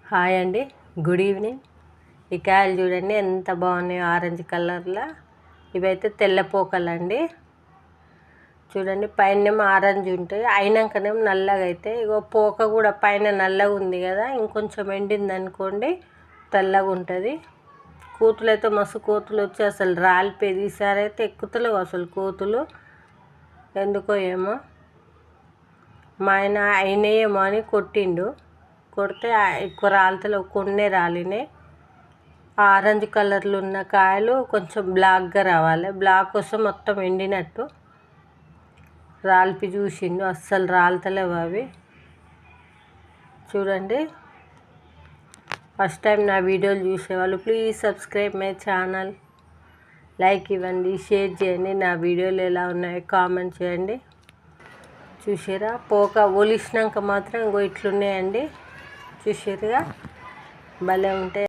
Hi అండి, good evening. ఈ కాయలు చూడండి ఎంత బాగున్నాయో, ఆరెంజ్ కలర్లో. ఇవైతే తెల్ల పోకలండి. చూడండి పైన ఆరెంజ్ ఉంటాయి, అయినాకనేమో నల్లగా అయితే. ఇగో పోక కూడా పైన నల్లగా ఉంది కదా, ఇంకొంచెం ఎండింది అనుకోండి తెల్లగా ఉంటుంది. కోతులు అయితే మస్తు కోతులు వచ్చి అసలు రాలిపోయి ఈసారి అయితే ఎక్కుతలేవు అసలు కోతులు, ఎందుకో ఏమో. మా ఆయన అయినాయేమో అని కొట్టిండు, కొడితే ఎక్కువ రాలితలేవు, కొన్ని రాలినాయి. ఆరెంజ్ కలర్లో ఉన్న కాయలు కొంచెం బ్లాక్గా రావాలి, బ్లాక్ వస్తే మొత్తం ఎండినట్టు. రాలిపి చూసిండు, అస్సలు రాలుతలేవు అవి. చూడండి, ఫస్ట్ టైం నా వీడియోలు చూసేవాళ్ళు please subscribe my channel, like ఇవ్వండి, షేర్ చేయండి, నా వీడియోలు ఎలా ఉన్నాయో కామెంట్ చేయండి. చూసారా, పోక ఒలిసినాక మాత్రం ఇంకో ఇట్లున్నాయండి, చూసారుగా, భలే ఉంటాయి.